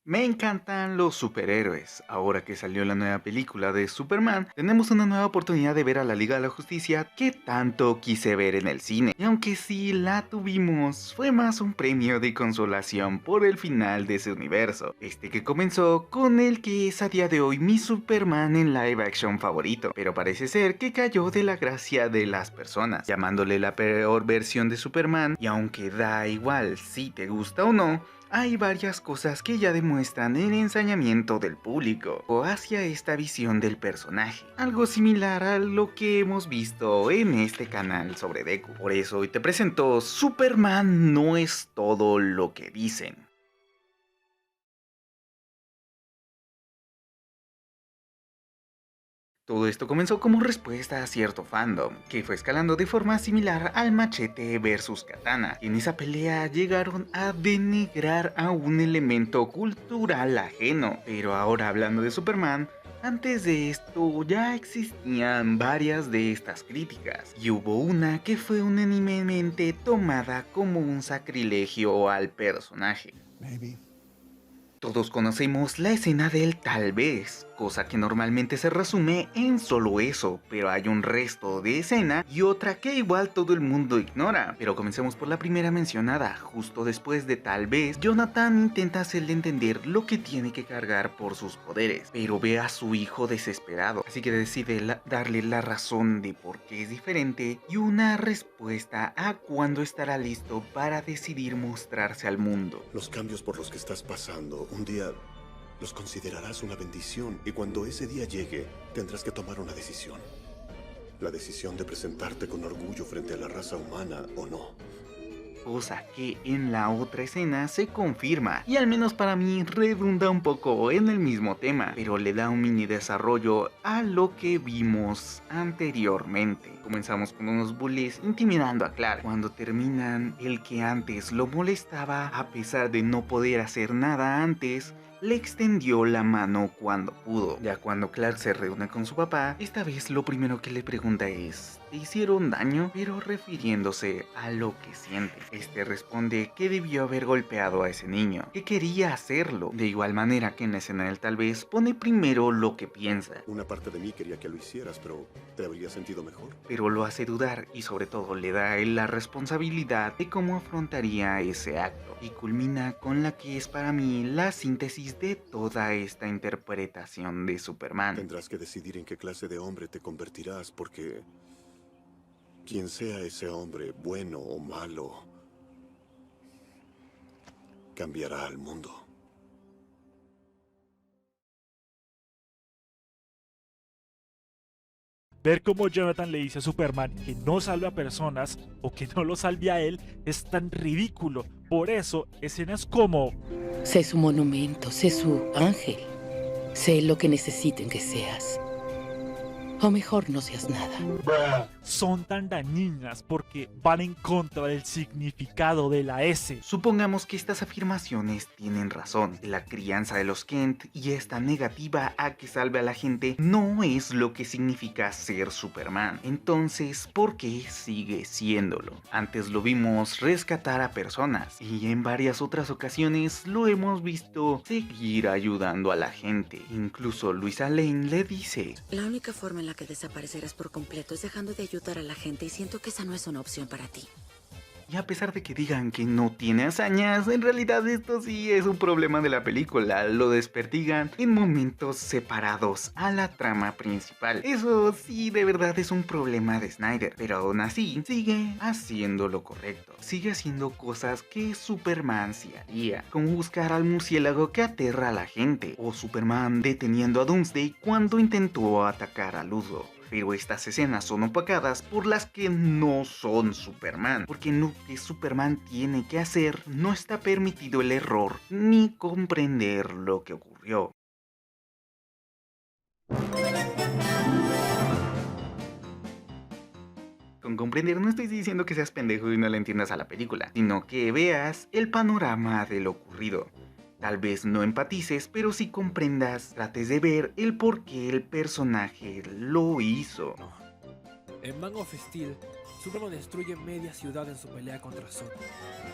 Me encantan los superhéroes. Ahora que salió la nueva película de Superman, tenemos una nueva oportunidad de ver a la Liga de la Justicia que tanto quise ver en el cine. Y aunque sí la tuvimos, fue más un premio de consolación por el final de ese universo. Este que comenzó con el que es a día de hoy mi Superman en live action favorito. Pero parece ser que cayó de la gracia de las personas, llamándole la peor versión de Superman. Y aunque da igual si te gusta o no, hay varias cosas que ya demuestran el ensañamiento del público o hacia esta visión del personaje, algo similar a lo que hemos visto en este canal sobre Deku. Por eso hoy te presento Superman no es todo lo que dicen. Todo esto comenzó como respuesta a cierto fandom, que fue escalando de forma similar al Machete versus Katana. En esa pelea llegaron a denigrar a un elemento cultural ajeno. Pero ahora hablando de Superman, antes de esto ya existían varias de estas críticas, y hubo una que fue unánimemente tomada como un sacrilegio al personaje. Maybe. Todos conocemos la escena del tal vez, cosa que normalmente se resume en solo eso, pero hay un resto de escena y otra que igual todo el mundo ignora. Pero comencemos por la primera mencionada. Justo después de tal vez, Jonathan intenta hacerle entender lo que tiene que cargar por sus poderes, pero ve a su hijo desesperado, así que decide darle la razón de por qué es diferente y una respuesta a cuándo estará listo para decidir mostrarse al mundo. Los cambios por los que estás pasando, un día los considerarás una bendición y cuando ese día llegue, tendrás que tomar una decisión. La decisión de presentarte con orgullo frente a la raza humana o no. Cosa que en la otra escena se confirma y al menos para mí redunda un poco en el mismo tema, pero le da un mini desarrollo a lo que vimos anteriormente. Comenzamos con unos bullies intimidando a Clark. Cuando terminan, el que antes lo molestaba a pesar de no poder hacer nada antes, le extendió la mano cuando pudo. Ya cuando Clark se reúne con su papá, esta vez lo primero que le pregunta es: ¿te hicieron daño? Pero refiriéndose a lo que siente. Este responde que debió haber golpeado a ese niño, que quería hacerlo. De igual manera que en la escena del tal vez pone primero lo que piensa, Una parte de mí quería que lo hicieras, pero ¿te habría sentido mejor? pero lo hace dudar y sobre todo le da a él la responsabilidad de cómo afrontaría ese acto. Y culmina con la que es para mí la síntesis de toda esta interpretación de Superman. Tendrás que decidir en qué clase de hombre te convertirás porque quien sea ese hombre, bueno o malo, cambiará al mundo. Ver cómo Jonathan le dice a Superman que no salve a personas o que no lo salve a él es tan ridículo. Por eso, escenas como Sé su monumento, sé su ángel. Sé lo que necesiten que seas. O mejor no seas nada. son tan dañinas porque van en contra del significado de la S. Supongamos que estas afirmaciones tienen razón. La crianza de los Kent y esta negativa a que salve a la gente no es lo que significa ser Superman. Entonces, ¿por qué sigue siéndolo? Antes lo vimos rescatar a personas y en varias otras ocasiones lo hemos visto seguir ayudando a la gente. Incluso Luisa Lane le dice: La única forma en la que desaparecerás por completo es dejando de ayudar a la gente y siento que esa no es una opción para ti. y a pesar de que digan que no tiene hazañas, en realidad esto sí es un problema de la película. Lo desperdigan en momentos separados a la trama principal. Eso sí, de verdad es un problema de Snyder, pero aún así sigue haciendo lo correcto. Sigue haciendo cosas que Superman sí haría, como buscar al murciélago que aterra a la gente, o Superman deteniendo a Doomsday cuando intentó atacar a Luthor. Pero estas escenas son opacadas por las que no son Superman, porque en lo que Superman tiene que hacer no está permitido el error ni comprender lo que ocurrió. Con comprender no estoy diciendo que seas pendejo y no le entiendas a la película, sino que veas el panorama de lo ocurrido. Tal vez no empatices, pero sí comprendas, trates de ver el por qué el personaje lo hizo. En Man of Steel, Supremo destruye media ciudad en su pelea contra Zod.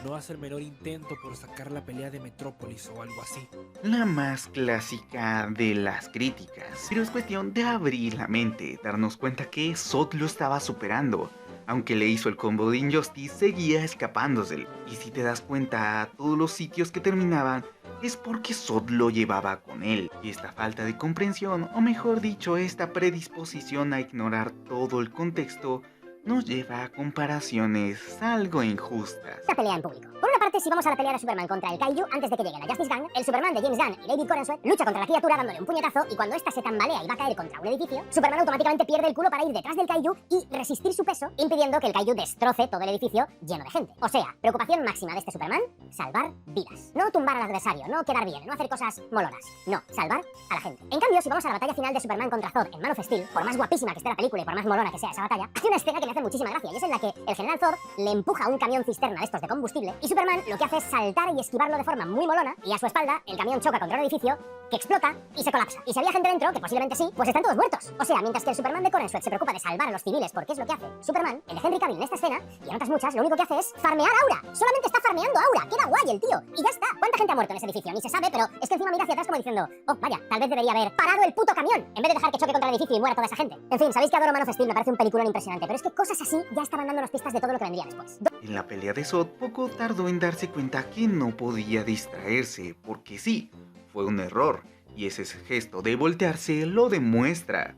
No hace el menor intento por sacar la pelea de Metrópolis o algo así. La más clásica de las críticas, pero es cuestión de abrir la mente, darnos cuenta que Zod lo estaba superando. Aunque le hizo el combo de Injustice, seguía escapándosele. Y si te das cuenta, todos los sitios que terminaban es porque Zod lo llevaba con él. Y esta falta de comprensión, o mejor dicho, esta predisposición a ignorar todo el contexto, nos lleva a comparaciones algo injustas. Esta pelea en público. Por una parte, si vamos a la pelea de Superman contra el Kaiju antes de que llegue la Justice Gang, el Superman de James Gunn y David Corenswet lucha contra la criatura dándole un puñetazo y cuando esta se tambalea y va a caer contra un edificio, Superman automáticamente pierde el culo para ir detrás del Kaiju y resistir su peso, impidiendo que el Kaiju destroce todo el edificio lleno de gente. O sea, preocupación máxima de este Superman, salvar vidas. No tumbar al adversario, no quedar bien, no hacer cosas molonas. No, salvar a la gente. En cambio, si vamos a la batalla final de Superman contra Zod en Man of Steel, por más guapísima que esté la película y por más molona que sea esa batalla, hay una escena que me hace muchísima gracia y es en la que el general Zod le empuja un camión cisterna de estos de combustible y Superman lo que hace es saltar y esquivarlo de forma muy molona y a su espalda el camión choca contra un edificio que explota y se colapsa. Y si había gente dentro, que posiblemente sí, pues están todos muertos. O sea, mientras que el Superman de Corenswet se preocupa de salvar a los civiles porque es lo que hace Superman, el de Henry Cavill en esta escena y en otras muchas, lo único que hace es farmear aura. Solamente está farmeando aura. Queda guay el tío. Y ya está. ¿Cuánta gente ha muerto en ese edificio? Ni se sabe, pero es que encima mira hacia atrás como diciendo, oh, vaya, tal vez debería haber parado el puto camión en vez de dejar que choque contra el edificio y muera toda esa gente. En fin, sabéis que adoro Man of Steel, me parece un peliculón impresionante, pero es que cosas así ya estaban dándonos pistas de todo lo que vendría después. En la pelea de Zod, poco tardó en darse cuenta que no podía distraerse, porque sí, fue un error. Y ese gesto de voltearse lo demuestra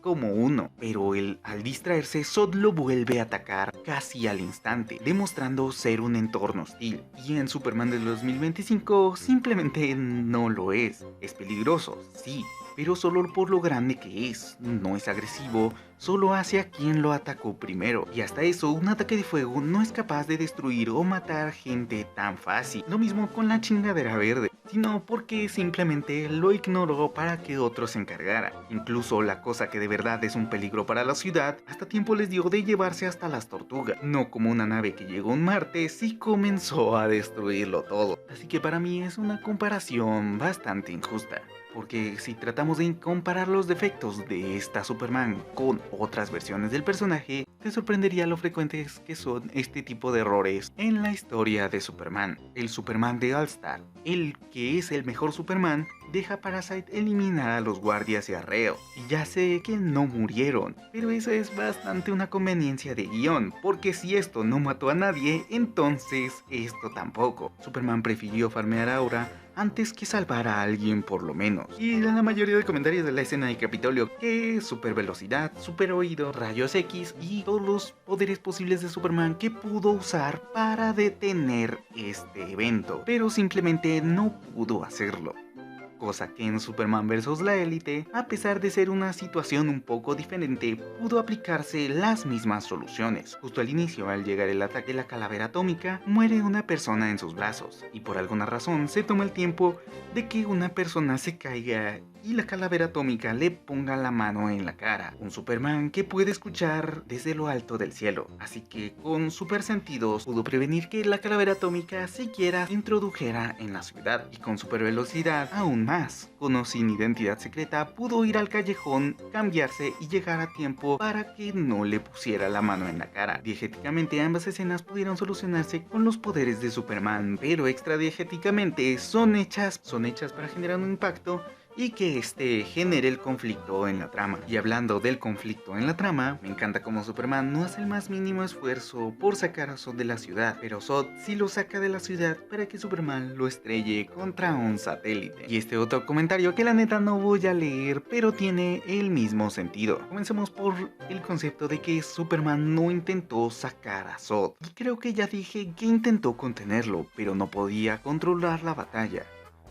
como uno. Pero al distraerse, Zod lo vuelve a atacar casi al instante, demostrando ser un entorno hostil. Y en Superman del 2025 simplemente no lo es. Es peligroso, sí, pero solo por lo grande que es. No es agresivo, solo hace a quien lo atacó primero. Y hasta eso, un ataque de fuego no es capaz de destruir o matar gente tan fácil. Lo mismo con la chingadera verde, sino porque simplemente lo ignoró para que otro se encargara. Incluso la cosa que de verdad es un peligro para la ciudad, hasta tiempo les dio de llevarse hasta las tortugas. No como una nave que llegó un martes y comenzó a destruirlo todo. Así que para mí es una comparación bastante injusta. Porque si tratamos de comparar los defectos de esta Superman con otras versiones del personaje, te sorprendería lo frecuentes que son este tipo de errores en la historia de Superman. El Superman de All-Star, el que es el mejor Superman, deja a Parasite eliminar a los guardias y a Reo. Y ya sé que no murieron, pero eso es bastante una conveniencia de guión, porque si esto no mató a nadie, entonces esto tampoco. Superman prefirió farmear a Aura antes que salvar a alguien por lo menos. Y la mayoría de comentarios de la escena de Capitolio, que super velocidad, super oído, rayos X y todos los poderes posibles de Superman que pudo usar para detener este evento, pero simplemente no pudo hacerlo. Cosa que en Superman vs. la Élite, a pesar de ser una situación un poco diferente, pudo aplicarse las mismas soluciones. Justo al inicio, al llegar el ataque de la calavera atómica, muere una persona en sus brazos, y por alguna razón se toma el tiempo de que una persona se caiga y la calavera atómica le ponga la mano en la cara. Un Superman que puede escuchar desde lo alto del cielo, así que con super sentidos pudo prevenir que la calavera atómica siquiera introdujera en la ciudad, y con super velocidad aún más. Con o sin identidad secreta pudo ir al callejón, cambiarse y llegar a tiempo para que no le pusiera la mano en la cara. Diegéticamente ambas escenas pudieron solucionarse con los poderes de Superman, pero extradiegéticamente son hechas para generar un impacto y que este genere el conflicto en la trama. Y hablando del conflicto en la trama, me encanta como Superman no hace el más mínimo esfuerzo por sacar a Zod de la ciudad, pero Zod sí lo saca de la ciudad para que Superman lo estrelle contra un satélite. Y este otro comentario que la neta no voy a leer, pero tiene el mismo sentido. Comencemos por el concepto de que Superman no intentó sacar a Zod. Y creo que ya dije que intentó contenerlo, pero no podía controlar la batalla.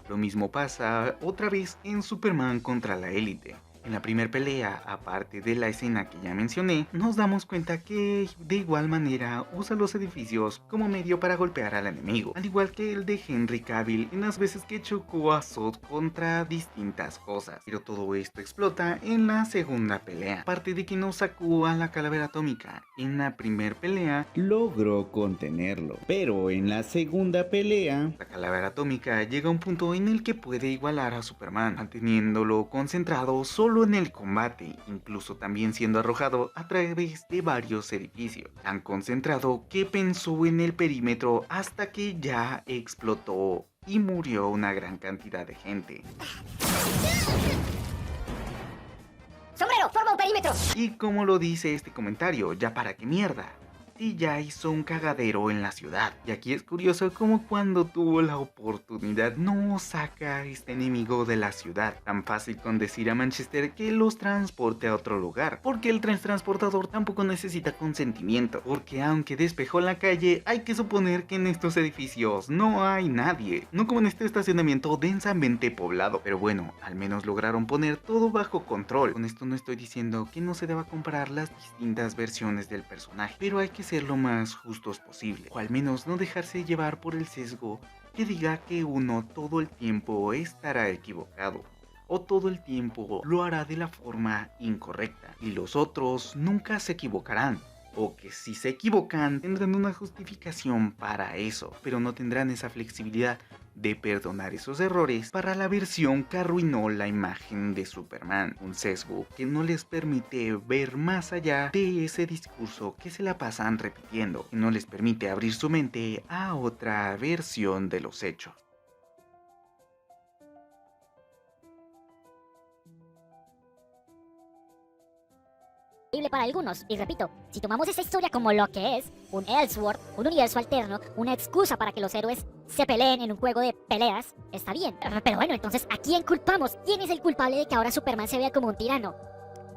Lo mismo pasa otra vez en Superman contra la Élite. En la primera pelea, aparte de la escena que ya mencioné, nos damos cuenta que de igual manera usa los edificios como medio para golpear al enemigo, al igual que el de Henry Cavill en las veces que chocó a Zod contra distintas cosas. Pero todo esto explota en la segunda pelea. Aparte de que no sacó a la calavera atómica, en la primera pelea logró contenerlo, pero en la segunda pelea la calavera atómica llega a un punto en el que puede igualar a Superman, manteniéndolo concentrado solo solo en el combate, incluso también siendo arrojado a través de varios edificios, tan concentrado que pensó en el perímetro hasta que ya explotó y murió una gran cantidad de gente. ¡Sombrero, forma un perímetro! Y como lo dice este comentario, ya para qué mierda, si ya hizo un cagadero en la ciudad. Y aquí es curioso como cuando tuvo la oportunidad no saca a este enemigo de la ciudad. Tan fácil con decir a Manchester que los transporte a otro lugar, porque el tren transportador tampoco necesita consentimiento, porque aunque despejó la calle, hay que suponer que en estos edificios no hay nadie, no como en este estacionamiento densamente poblado. Pero bueno, al menos lograron poner todo bajo control. Con esto no estoy diciendo que no se deba comparar las distintas versiones del personaje, pero hay que ser lo más justos posible, o al menos no dejarse llevar por el sesgo que diga que uno todo el tiempo estará equivocado, o todo el tiempo lo hará de la forma incorrecta, y los otros nunca se equivocarán, o que si se equivocan tendrán una justificación para eso, pero no tendrán esa flexibilidad de perdonar esos errores para la versión que arruinó la imagen de Superman, un sesgo que no les permite ver más allá de ese discurso que se la pasan repitiendo, que no les permite abrir su mente a otra versión de los hechos. Para algunos, y repito, si tomamos esa historia como lo que es, un Elseworld, un universo alterno, una excusa para que los héroes se peleen en un juego de peleas, está bien. Pero bueno, entonces, ¿a quién culpamos? ¿Quién es el culpable de que ahora Superman se vea como un tirano?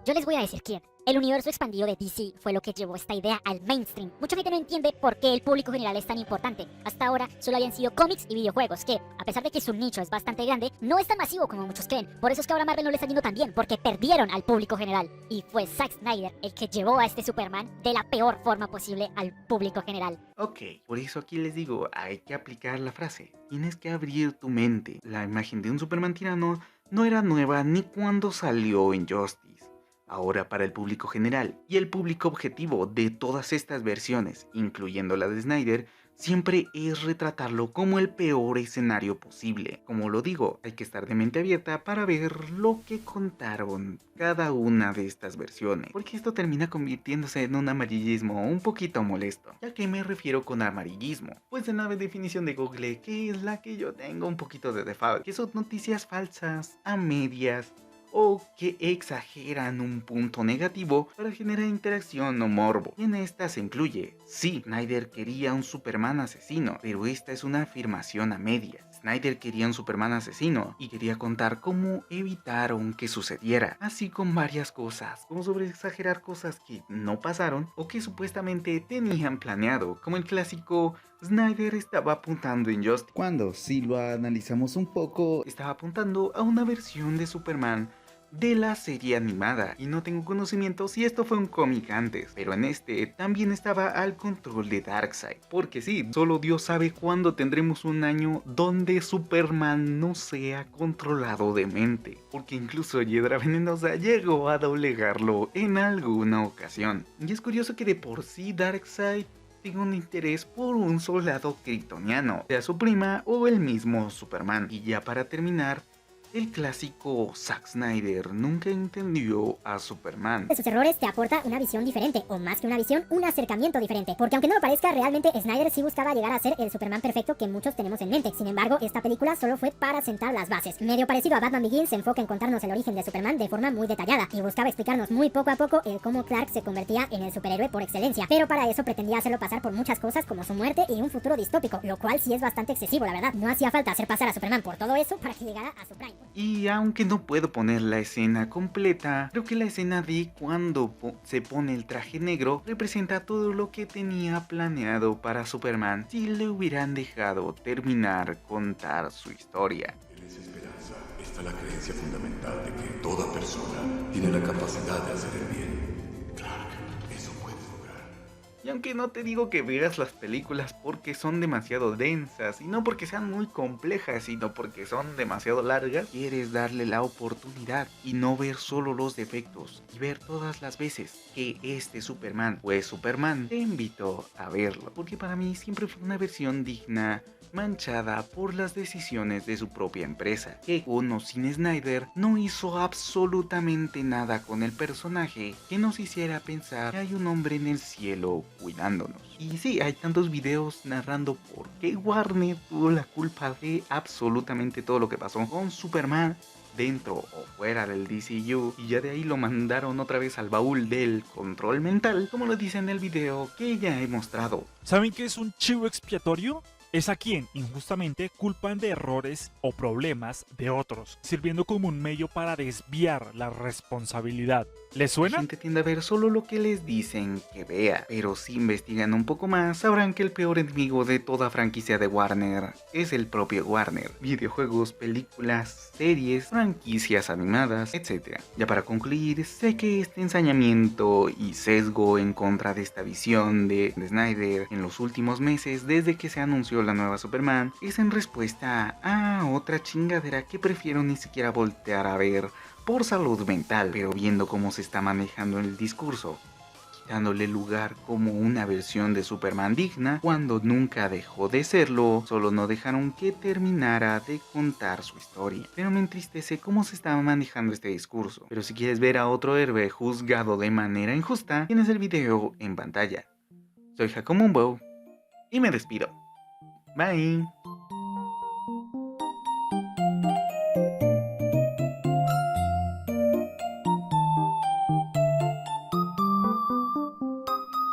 Yo les voy a decir quién. El universo expandido de DC fue lo que llevó esta idea al mainstream. Mucha gente no entiende por qué el público general es tan importante. Hasta ahora solo habían sido cómics y videojuegos que, a pesar de que su nicho es bastante grande, no es tan masivo como muchos creen. Por eso es que ahora Marvel no le está yendo tan bien, porque perdieron al público general. Y fue Zack Snyder el que llevó a este Superman de la peor forma posible al público general. Ok, por eso aquí les digo, hay que aplicar la frase. Tienes que abrir tu mente. La imagen de un Superman tirano no era nueva ni cuando salió Injustice. Ahora para el público general y el público objetivo de todas estas versiones, incluyendo la de Snyder, siempre es retratarlo como el peor escenario posible. Como lo digo, hay que estar de mente abierta para ver lo que contaron cada una de estas versiones, porque esto termina convirtiéndose en un amarillismo un poquito molesto. ¿Ya que me refiero con amarillismo? Pues en la definición de Google, que es la que yo tengo un poquito de default, que son noticias falsas, a medias, o que exageran un punto negativo para generar interacción o morbo. Y en esta se incluye, sí, Snyder quería un Superman asesino, pero esta es una afirmación a medias. Snyder quería un Superman asesino y quería contar cómo evitaron que sucediera, así con varias cosas, como sobre exagerar cosas que no pasaron o que supuestamente tenían planeado, como el clásico Snyder estaba apuntando en Justice, Cuando, si lo analizamos un poco, estaba apuntando a una versión de Superman de la serie animada, y no tengo conocimiento si esto fue un cómic antes, pero en este también estaba al control de Darkseid, porque sí, solo Dios sabe cuándo tendremos un año donde Superman no sea controlado de mente, porque incluso Hiedra Venenosa llegó a doblegarlo en alguna ocasión. Y es curioso que de por sí Darkseid tenga un interés por un soldado kryptoniano, sea su prima o el mismo Superman. Y ya para terminar, el clásico Zack Snyder nunca entendió a Superman. De sus errores te aporta una visión diferente, o más que una visión, un acercamiento diferente. Porque aunque no lo parezca, realmente Snyder sí buscaba llegar a ser el Superman perfecto que muchos tenemos en mente. Sin embargo, esta película solo fue para sentar las bases. Medio parecido a Batman Begins, se enfoca en contarnos el origen de Superman de forma muy detallada, y buscaba explicarnos muy poco a poco el cómo Clark se convertía en el superhéroe por excelencia. Pero para eso pretendía hacerlo pasar por muchas cosas como su muerte y un futuro distópico, lo cual sí es bastante excesivo, la verdad. No hacía falta hacer pasar a Superman por todo eso para que llegara a su prime. Y aunque no puedo poner la escena completa, creo que la escena de cuando se pone el traje negro representa todo lo que tenía planeado para Superman si le hubieran dejado terminar contar su historia. En esa esperanza está la creencia fundamental de que toda persona tiene la capacidad de hacer el bien. Clark, eso puede lograr. Y aunque no te digo que veas las películas porque son demasiado densas, y no porque sean muy complejas, sino porque son demasiado largas, quieres darle la oportunidad y no ver solo los defectos, y ver todas las veces que este Superman fue Superman, te invito a verlo, porque para mí siempre fue una versión digna manchada por las decisiones de su propia empresa, que con o sin Snyder no hizo absolutamente nada con el personaje que nos hiciera pensar que hay un hombre en el cielo cuidándonos. Y sí, hay tantos videos narrando por qué Warner tuvo la culpa de absolutamente todo lo que pasó con Superman dentro o fuera del DCU, y ya de ahí lo mandaron otra vez al baúl del control mental, como lo dice en el video que ya he mostrado. ¿Saben qué es un chivo expiatorio? Es a quien injustamente culpan de errores o problemas de otros, sirviendo como un medio para desviar la responsabilidad. ¿Les La suena? gente tiende a ver solo lo que les dicen que vea, pero si investigan un poco más sabrán que el peor enemigo de toda franquicia de Warner es el propio Warner. Videojuegos, películas, series, franquicias animadas, etc. Ya para concluir, sé que este ensañamiento y sesgo en contra de esta visión de Snyder en los últimos meses desde que se anunció la nueva Superman es en respuesta a otra chingadera que prefiero ni siquiera voltear a ver por salud mental, pero viendo cómo se está manejando el discurso, dándole lugar como una versión de Superman digna cuando nunca dejó de serlo, solo no dejaron que terminara de contar su historia. Pero me entristece cómo se está manejando este discurso. Pero si quieres ver a otro héroe juzgado de manera injusta, tienes el video en pantalla. Soy Jacomumbo y me despido. Bye.